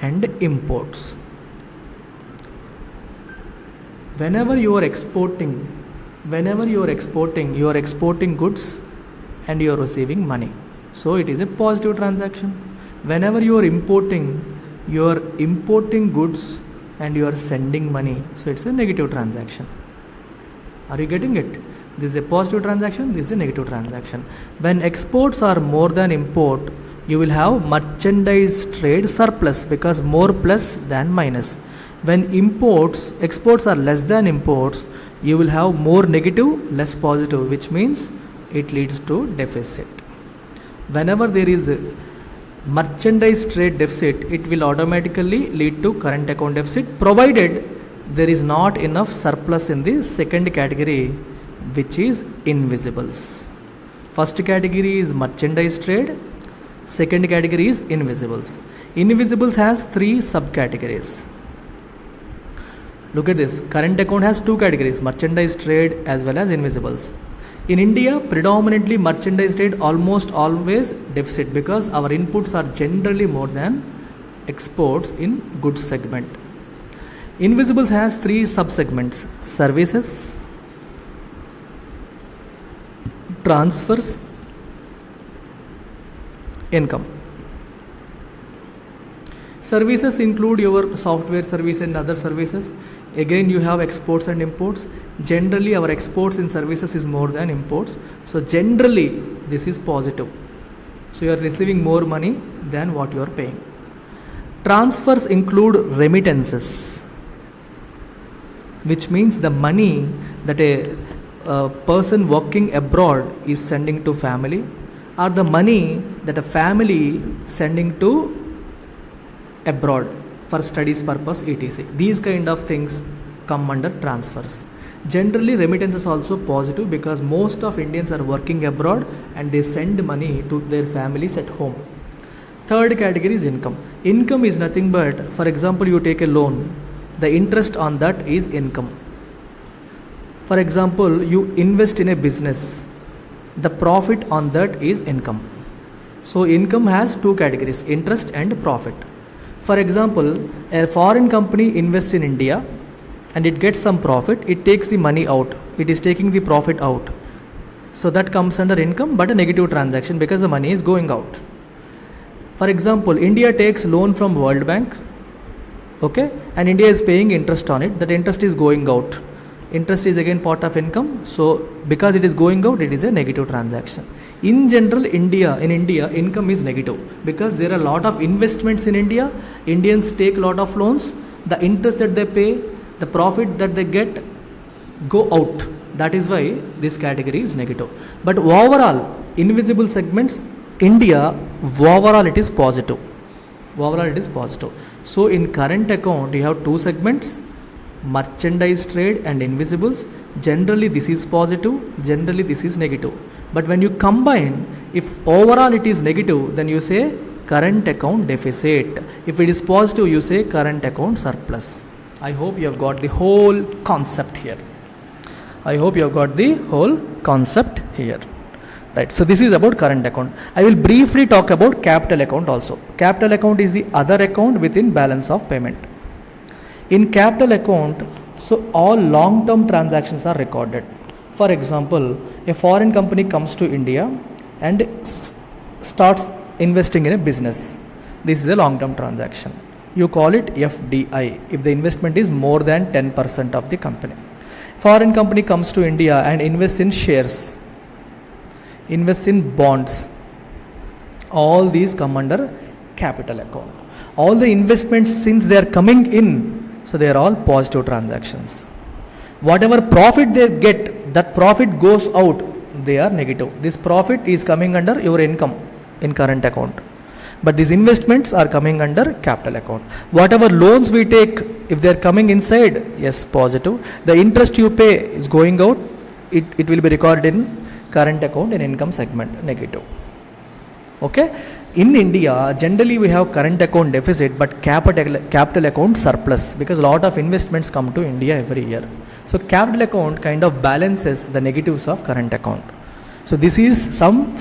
and imports. whenever you are exporting, you are exporting goods and you are receiving money. So it is a positive transaction. Whenever you are importing goods and you are sending money. So it's a negative transaction. Are you getting it? This is a positive transaction, this is a negative transaction. When exports are more than import, you will have merchandise trade surplus, because more plus than minus. When exports are less than imports, you will have more negative, less positive, which means it leads to deficit. Whenever there is a merchandise trade deficit, it will automatically lead to current account deficit, provided there is not enough surplus in the second category, which is invisibles. First category is merchandise trade, second category is invisibles. Invisibles has 3 subcategories. Look at this. Current account has 2 categories, merchandise trade as well as invisibles. In India, predominantly merchandise trade almost always deficit, because our inputs are generally more than exports in goods segment. Invisibles has 3 subsegments: services, transfers, income. Services include your software service and other services. Again, you have exports and imports. Generally, our exports in services is more than imports. So generally, this is positive. So you are receiving more money than what you are paying. Transfers include remittances, which means the money that a person working abroad is sending to family, or the money that a family sending to abroad for studies purpose, etc. These kind of things come under transfers. Generally, remittance is also positive, because most of Indians are working abroad and they send money to their families at home. Third category is income. Income is nothing but, for example, you take a loan, the interest on that is income. For example, you invest in a business, the profit on that is income. So income has 2 categories, interest and profit. For example, a foreign company invests in India and it gets some profit, it takes the money out, it is taking the profit out. So that comes under income, but a negative transaction, because the money is going out. For example, India takes loan from World Bank, okay, and India is paying interest on it, that interest is going out. Interest is again part of income, so because it is going out, it is a negative transaction. In general, in India, income is negative, because there are a lot of investments in India. Indians take a lot of loans, the interest that they pay, the profit that they get go out. That is why this category is negative. But overall, invisible segments, India, overall it is positive. Overall it is positive. So in current account, you have 2 segments, merchandise trade and invisibles. Generally this is positive, generally this is negative. But when you combine, if overall it is negative, then you say current account deficit. If it is positive, you say current account surplus. I hope you have got the whole concept here. Right, so this is about current account. I will briefly talk about capital account also. Capital account is the other account within balance of payment. In capital account, so all long-term transactions are recorded. For example, a foreign company comes to India and starts investing in a business. This is a long-term transaction. You call it FDI if the investment is more than 10% of the company. Foreign company comes to India and invests in shares, invests in bonds. All these come under capital account. All the investments, since they are coming in, so they are all positive transactions. Whatever profit they get, that profit goes out, they are negative. This profit is coming under your income in current account, but these investments are coming under capital account. Whatever loans we take, if they are coming inside, yes, positive. The interest you pay is going out, it will be recorded in current account and income segment, negative. Okay. In India, generally we have current account deficit, but capital account surplus, because a lot of investments come to India every year. So capital account kind of balances the negatives of current account. So this is some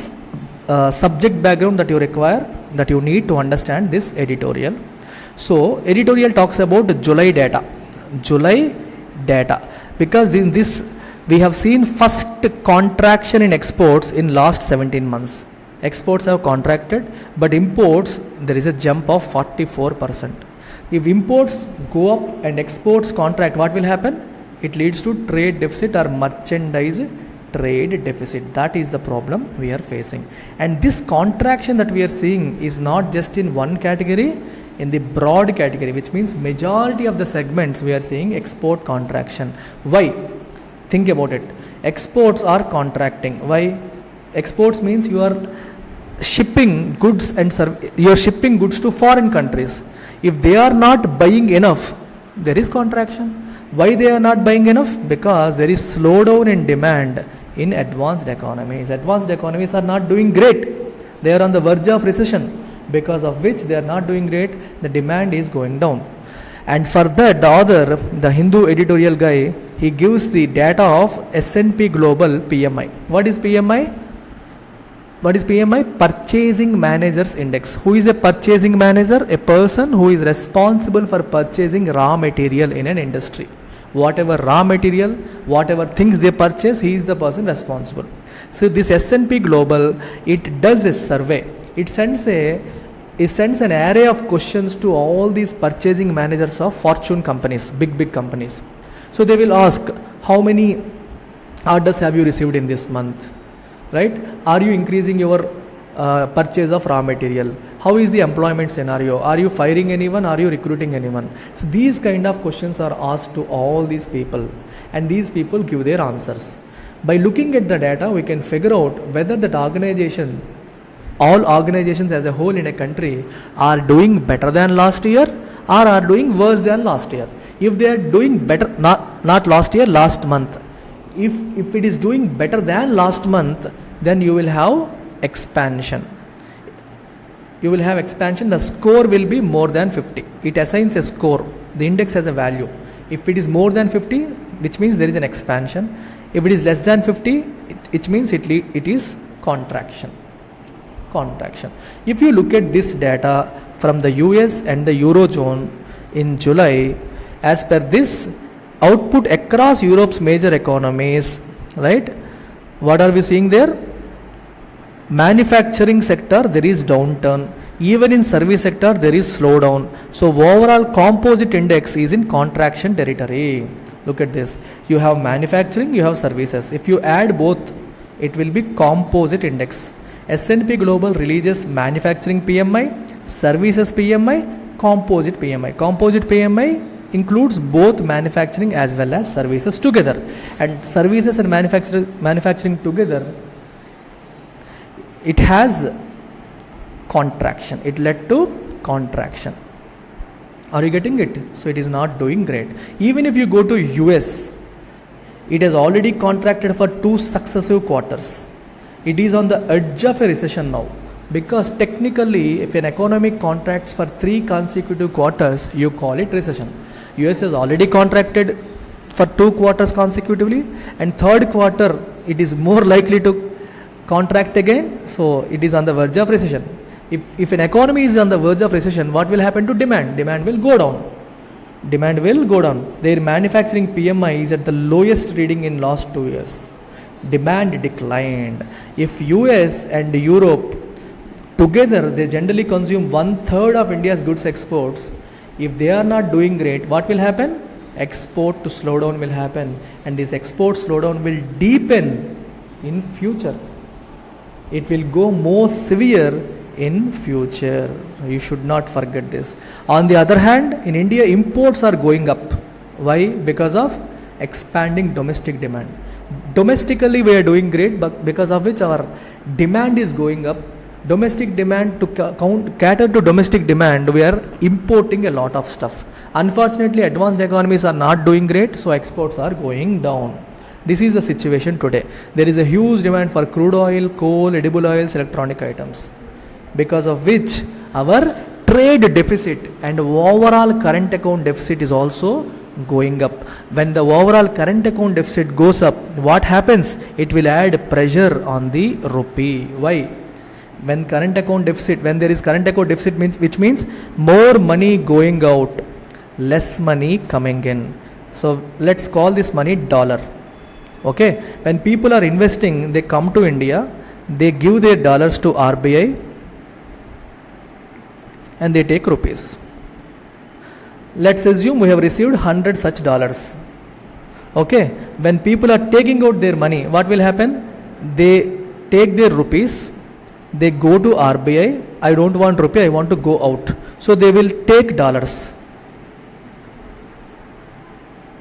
subject background that you require, that you need to understand this editorial. So editorial talks about July data. July data, because in this we have seen first contraction in exports in last 17 months. Exports have contracted, but imports there is a jump of 44%. If imports go up and exports contract, what will happen? It leads to trade deficit or merchandise trade deficit. That is the problem we are facing. And this contraction that we are seeing is not just in one category, in the broad category, which means majority of the segments we are seeing export contraction. Why? Think about it. Exports are contracting. Why? Exports means you are shipping goods and you are shipping goods to foreign countries. If they are not buying enough, there is contraction. Why they are not buying enough? Because there is slowdown in demand in advanced economies. Advanced economies are not doing great. They are on the verge of recession, because of which they are not doing great. The demand is going down. And for that, the author, the Hindu editorial guy, he gives the data of S&P Global PMI. What is PMI? What is PMI? Purchasing Managers Index. Who is a purchasing manager? A person who is responsible for purchasing raw material in an industry. Whatever raw material, whatever things they purchase, he is the person responsible. So this S&P Global, it does a survey. It sends an array of questions to all these purchasing managers of fortune companies, big companies. So they will ask, how many orders have you received in this month? Right? Are you increasing your purchase of raw material? How is the employment scenario? Are you firing anyone? Are you recruiting anyone? So these kind of questions are asked to all these people, and these people give their answers. By looking at the data, we can figure out whether that organization, all organizations as a whole in a country, are doing better than last year or are doing worse than last year. If they are doing better, not last year, last month. If it is doing better than last month, then you will have expansion. You will have expansion. The score will be more than 50. It assigns a score. The index has a value. If it is more than 50, which means there is an expansion. If it is less than 50, it means it is contraction. If you look at this data from the US and the Eurozone in July, as per this output across Europe's major economies, right? What are we seeing there? Manufacturing sector, there is downturn. Even in service sector, there is slowdown. So overall composite index is in contraction territory. Look at this. You have manufacturing, you have services. If you add both, it will be composite index. S&P Global releases manufacturing PMI, services PMI, composite PMI. Composite PMI includes both manufacturing as well as services together. And services and manufacturing together, it has contraction. It led to contraction. Are you getting it? So it is not doing great. Even if you go to US, it has already contracted for 2 successive quarters. It is on the edge of a recession now, because technically if an economy contracts for 3 consecutive quarters, you call it recession. US has already contracted for 2 quarters consecutively, and 3rd quarter it is more likely to contract again. So it is on the verge of recession. If an economy is on the verge of recession, what will happen to demand? Demand will go down. Their manufacturing PMI is at the lowest reading in last 2 years. Demand declined. If US and Europe together, they generally consume 1/3 of India's goods exports. If they are not doing great, what will happen? Export to slowdown will happen, and this export slowdown will deepen in future. It will go more severe in future. You should not forget this. On the other hand, in India, imports are going up. Why? Because of expanding domestic demand. Domestically we are doing great, but because of which our demand is going up. Domestic demand, to cater to domestic demand, we are importing a lot of stuff. Unfortunately, advanced economies are not doing great, so exports are going down. This is the situation today. There is a huge demand for crude oil, coal, edible oils, electronic items, because of which our trade deficit and overall current account deficit is also going up. When the overall current account deficit goes up, what happens? It will add pressure on the rupee. Why? When there is current account deficit, which means more money going out, less money coming in. So let's call this money dollar. Okay, when people are investing, they come to India, they give their dollars to RBI and they take rupees. Let's assume we have received 100 such dollars. Okay, when people are taking out their money, what will happen? They take their rupees, they go to RBI, I don't want rupee, I want to go out. So they will take dollars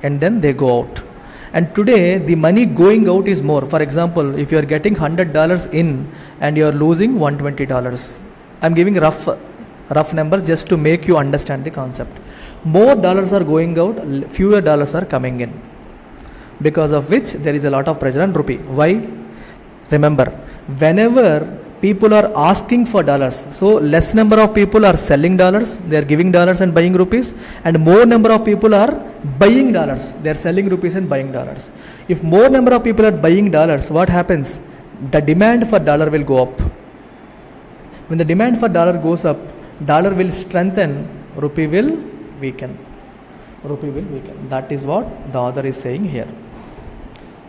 and then they go out. And today the money going out is more. For example, if you are getting $100 in and you are losing $120. I'm giving rough numbers just to make you understand the concept. More dollars are going out, fewer dollars are coming in, because of which there is a lot of pressure on rupee. Why? Remember, whenever people are asking for dollars, so less number of people are selling dollars, they are giving dollars and buying rupees, and more number of people are buying dollars, they are selling rupees and buying dollars. If more number of people are buying dollars, what happens? The demand for dollar will go up. When the demand for dollar goes up, dollar will strengthen, rupee will weaken. Rupee will weaken. That is what the author is saying here.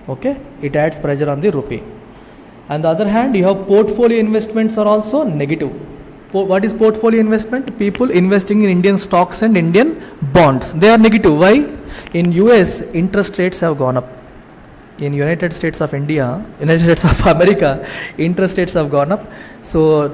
Okay, it adds pressure on the rupee. On the other hand, you have portfolio investments are also negative. What is portfolio investment? People investing in Indian stocks and Indian bonds. They are negative. Why? In US, interest rates have gone up. In United States of America, interest rates have gone up. So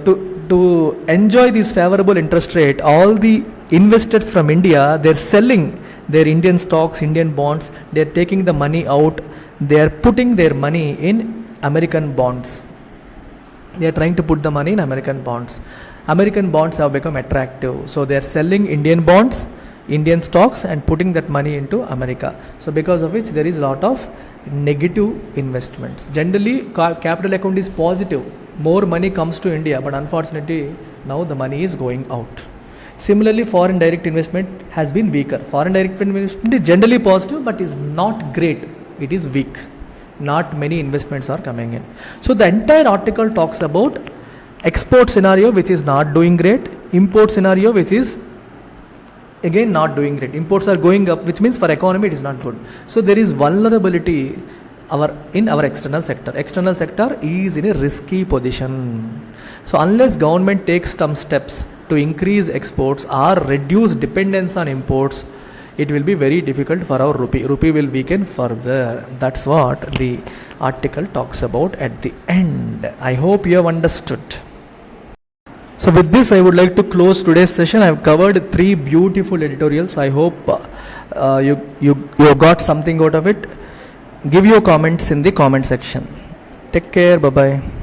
to enjoy this favorable interest rate, all the investors from India, they're selling their Indian stocks, Indian bonds, they're taking the money out, they're putting their money in American bonds. They are trying to put the money in American bonds. American bonds have become attractive. So they are selling Indian bonds, Indian stocks and putting that money into America. So because of which there is a lot of negative investments. Generally, capital account is positive. More money comes to India, but unfortunately now the money is going out. Similarly, foreign direct investment has been weaker. Foreign direct investment is generally positive but is not great. It is weak. Not many investments are coming in. So the entire article talks about export scenario which is not doing great, import scenario which is again not doing great. Imports are going up, which means for economy it is not good. So there is vulnerability in our external sector. External sector is in a risky position. So unless government takes some steps to increase exports or reduce dependence on imports, it will be very difficult for our rupee. Rupee will weaken further. That's what the article talks about at the end. I hope you have understood. So with this, I would like to close today's session. I have covered 3 beautiful editorials. I hope you got something out of it. Give your comments in the comment section. Take care. Bye-bye.